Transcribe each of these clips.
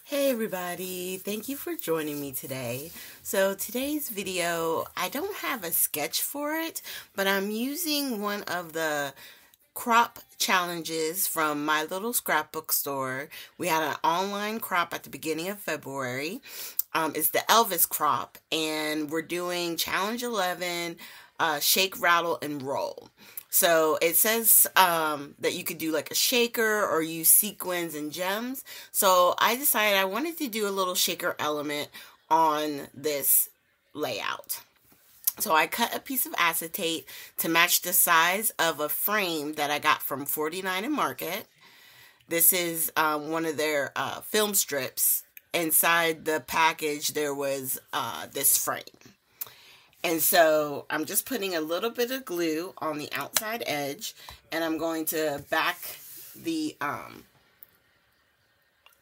Hey everybody, thank you for joining me today. So today's video, I don't have a sketch for it, but I'm using one of the crop challenges from my little scrapbook store. We had an online crop at the beginning of February. It's the Elvis crop, and we're doing challenge 11, shake, rattle, and roll. So it says that you could do like a shaker or use sequins and gems. So I decided I wanted to do a little shaker element on this layout. So I cut a piece of acetate to match the size of a frame that I got from 49 and Market. This is one of their film strips. Inside the package there was this frame. And so I'm just putting a little bit of glue on the outside edge, and I'm going to back the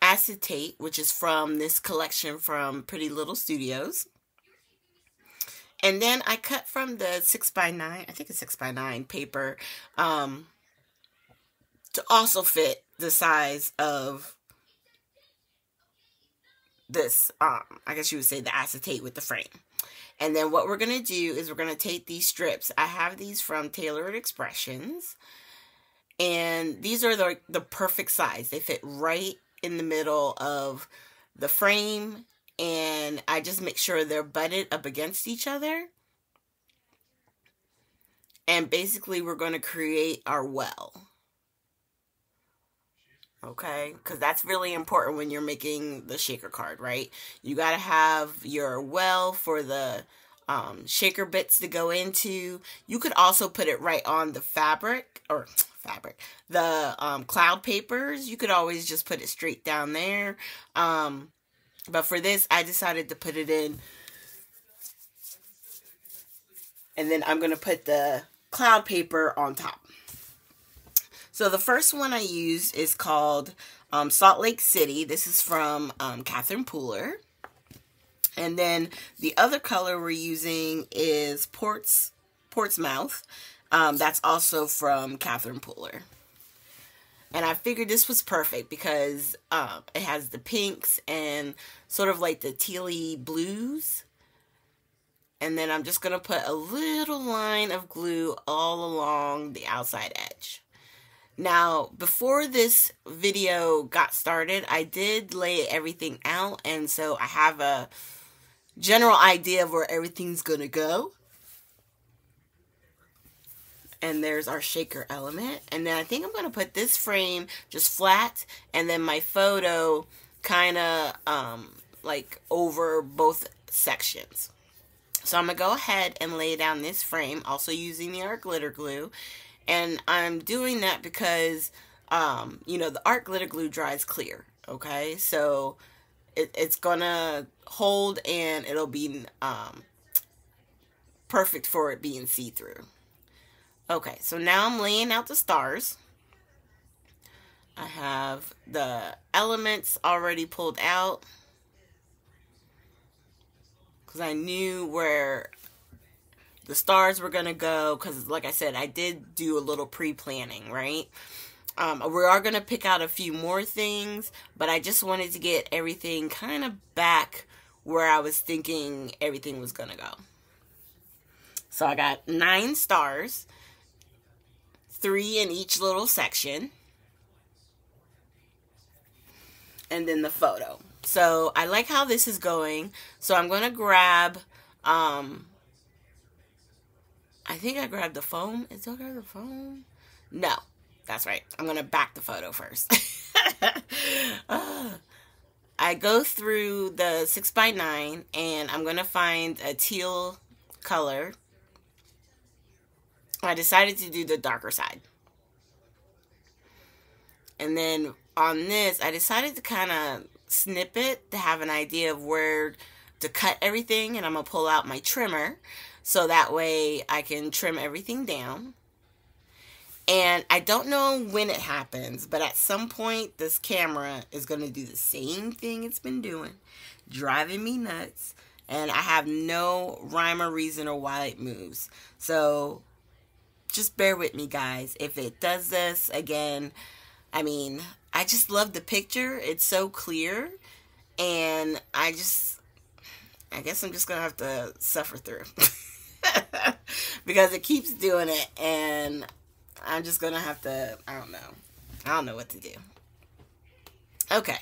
acetate, which is from this collection from Pretty Little Studios. And then I cut from the 6x9, I think it's 6x9 paper, to also fit the size of this, I guess you would say the acetate with the frame. And then what we're going to do is we're going to take these strips. I have these from Tailored Expressions. And these are the perfect size. They fit right in the middle of the frame. And I just make sure they're butted up against each other. And basically we're going to create our well. Okay, because that's really important when you're making the shaker card, right? You got to have your well for the shaker bits to go into. You could also put it right on the the cloud papers. You could always just put it straight down there. But for this, I decided to put it in. And then I'm going to put the cloud paper on top. So the first one I used is called Salt Lake City. This is from Catherine Pooler. And then the other color we're using is Portsmouth. That's also from Catherine Pooler. And I figured this was perfect because it has the pinks and sort of like the tealy blues. And then I'm just going to put a little line of glue all along the outside edge. Now, before this video got started, I did lay everything out, and so I have a general idea of where everything's going to go. And there's our shaker element. And then I think I'm going to put this frame just flat, and then my photo kind of like over both sections. So I'm going to go ahead and lay down this frame, also using the art glitter glue. And I'm doing that because, you know, the art glitter glue dries clear, okay? So it's going to hold and it'll be perfect for it being see-through. Okay, so now I'm laying out the stars. I have the elements already pulled out because I knew where the stars were going to go, because like I said, I did do a little pre-planning, right? We are going to pick out a few more things, but I just wanted to get everything kind of back where I was thinking everything was going to go. So I got 9 stars, 3 in each little section, and then the photo. So I like how this is going, so I'm going to grab... I think I grabbed the foam. Did I grab the foam? No, that's right. I'm going to back the photo first. I go through the 6x9 and I'm going to find a teal color. I decided to do the darker side. And then on this, I decided to kind of snip it to have an idea of where to cut everything. And I'm going to pull out my trimmer, so that way I can trim everything down. And I don't know when it happens, but at some point this camera is going to do the same thing it's been doing, driving me nuts. And I have no rhyme or reason or why it moves. So just bear with me, guys. If it does this again, I mean, I just love the picture. It's so clear. And I guess I'm just going to have to suffer through. Because it keeps doing it, and I'm just going to have to, I don't know what to do. Okay.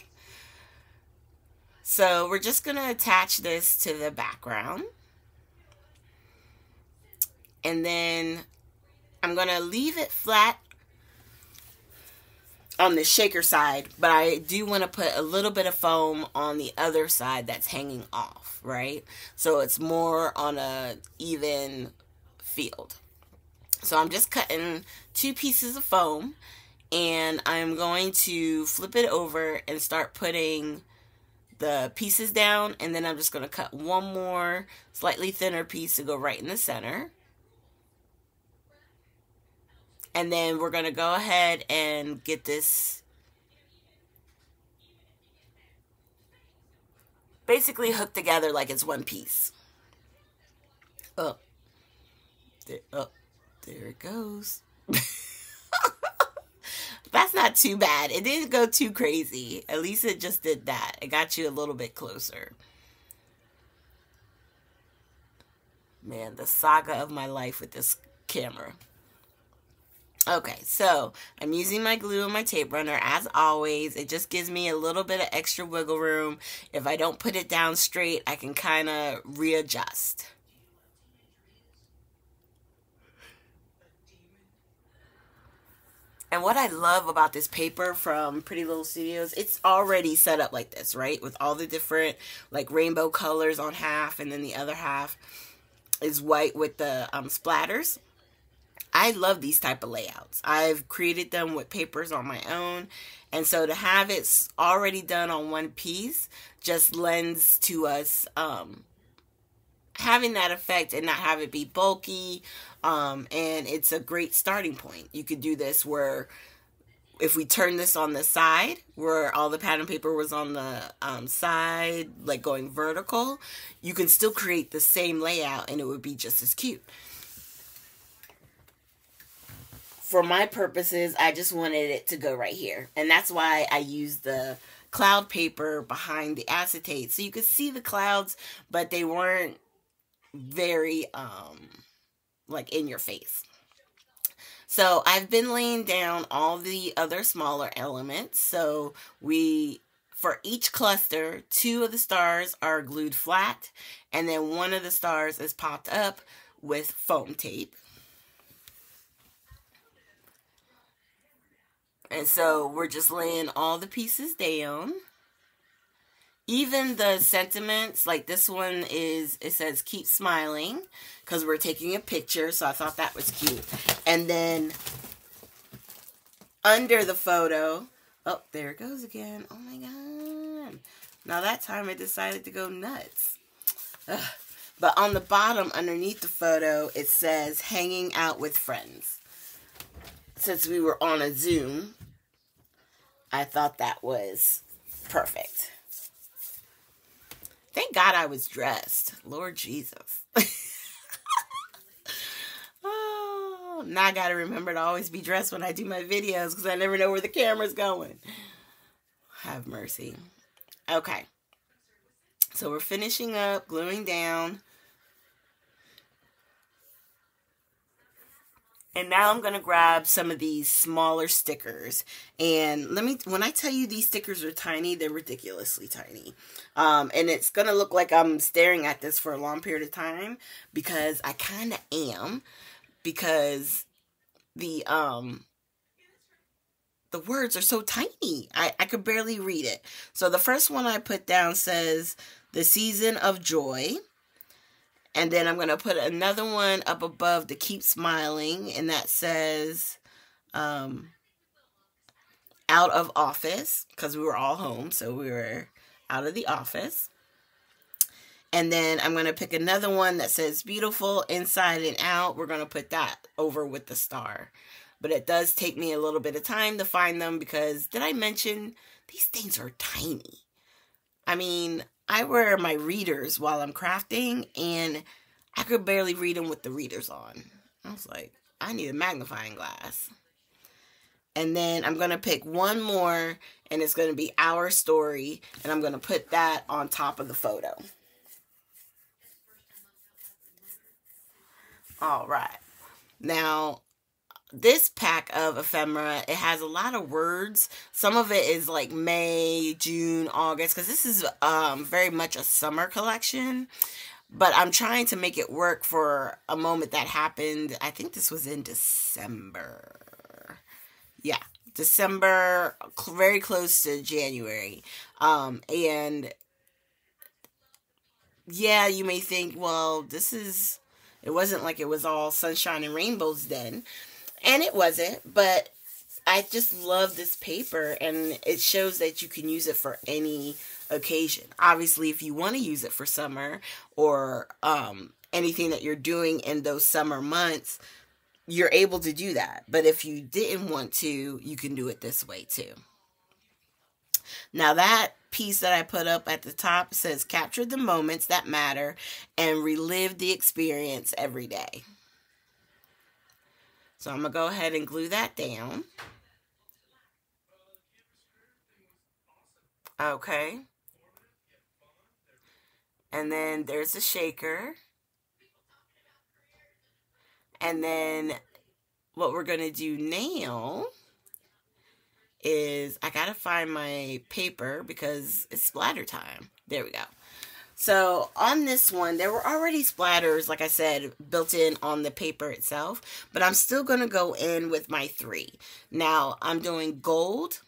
So we're just going to attach this to the background. And then I'm going to leave it flat on the shaker side, but I do want to put a little bit of foam on the other side that's hanging off, right? So it's more on a even field. So I'm just cutting 2 pieces of foam, and I'm going to flip it over and start putting the pieces down, and then I'm just going to cut one more slightly thinner piece to go right in the center. And then we're going to go ahead and get this basically hooked together like it's one piece. Oh, there it goes. That's not too bad. It didn't go too crazy. At least it just did that. It got you a little bit closer. Man, the saga of my life with this camera. Okay, so I'm using my glue and my tape runner as always. It just gives me a little bit of extra wiggle room. If I don't put it down straight, I can kind of readjust. And what I love about this paper from Pretty Little Studios, it's already set up like this, right? With all the different like rainbow colors on half, and then the other half is white with the splatters. I love these type of layouts. I've created them with papers on my own. And so to have it already done on one piece just lends to us having that effect and not have it be bulky. And it's a great starting point. You could do this where if we turn this on the side, where all the pattern paper was on the side, like going vertical, you can still create the same layout and it would be just as cute. For my purposes, I just wanted it to go right here. And that's why I used the cloud paper behind the acetate. So you could see the clouds, but they weren't very, like in your face. So I've been laying down all the other smaller elements. So for each cluster, 2 of the stars are glued flat. And then 1 of the stars is popped up with foam tape. And so we're just laying all the pieces down. Even the sentiments, like this one it says keep smiling because we're taking a picture. So I thought that was cute. And then under the photo, oh, there it goes again. Oh my God. Now that time I decided to go nuts. Ugh. But on the bottom, underneath the photo, it says hanging out with friends. Since we were on a Zoom, I thought that was perfect. Thank God I was dressed. Lord Jesus. Oh, now I got to remember to always be dressed when I do my videos because I never know where the camera's going. Have mercy. Okay. So we're finishing up, gluing down. And now I'm going to grab some of these smaller stickers. And when I tell you these stickers are tiny, they're ridiculously tiny. And it's going to look like I'm staring at this for a long period of time because I kind of am. Because the words are so tiny. I could barely read it. So the first one I put down says, the season of joy. And then I'm going to put another one up above to keep smiling. And that says, out of office. Because we were all home. So we were out of the office. And then I'm going to pick another one that says beautiful inside and out. We're going to put that over with the star. But it does take me a little bit of time to find them. Because did I mention these things are tiny? I mean, I wear my readers while I'm crafting, and I could barely read them with the readers on. I was like, I need a magnifying glass. And then I'm going to pick one more, and it's going to be our story, and I'm going to put that on top of the photo. All right. Now, this pack of ephemera, it has a lot of words. Some of it is like May, June, August, because this is very much a summer collection. But I'm trying to make it work for a moment that happened. I think this was in December. Yeah, December, very close to January. And yeah, you may think, well, it wasn't like it was all sunshine and rainbows then. And it wasn't, but I just love this paper, and it shows that you can use it for any occasion. Obviously, if you want to use it for summer or anything that you're doing in those summer months, you're able to do that. But if you didn't want to, you can do it this way too. Now that piece that I put up at the top says capture the moments that matter and relive the experience every day. So I'm going to go ahead and glue that down. Okay. And then there's a shaker. And then what we're going to do now is I got to find my paper because it's splatter time. There we go. So on this one, there were already splatters, like I said, built in on the paper itself, but I'm still going to go in with my 3. Now, I'm doing gold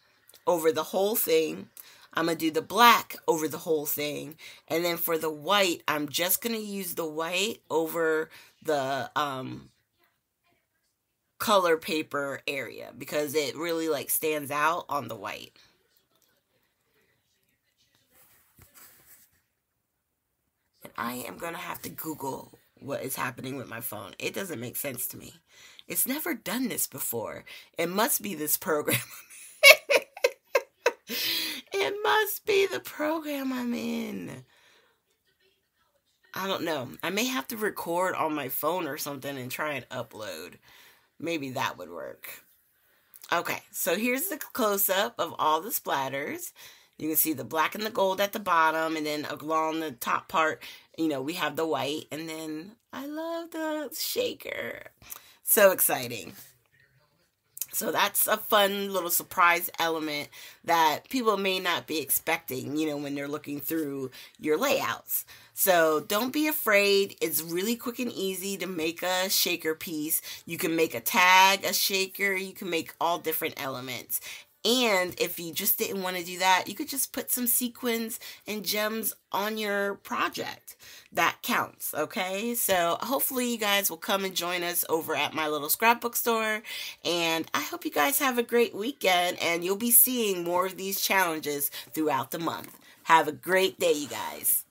over the whole thing. I'm going to do the black over the whole thing. And then for the white, I'm just going to use the white over the color paper area because it really like stands out on the white. And I am going to have to Google what is happening with my phone. It doesn't make sense to me. It's never done this before. It must be this program. It must be the program I'm in. I don't know. I may have to record on my phone or something and try and upload. Maybe that would work. Okay, so here's the close-up of all the splatters. You can see the black and the gold at the bottom, and then along the top part, we have the white, and then I love the shaker. So exciting. So that's a fun little surprise element that people may not be expecting, when they're looking through your layouts. So don't be afraid. It's really quick and easy to make a shaker piece. You can make a tag, a shaker. You can make all different elements. And if you just didn't want to do that, you could just put some sequins and gems on your project. That counts, okay? So hopefully you guys will come and join us over at my little scrapbook store. And I hope you guys have a great weekend, and you'll be seeing more of these challenges throughout the month. Have a great day, you guys.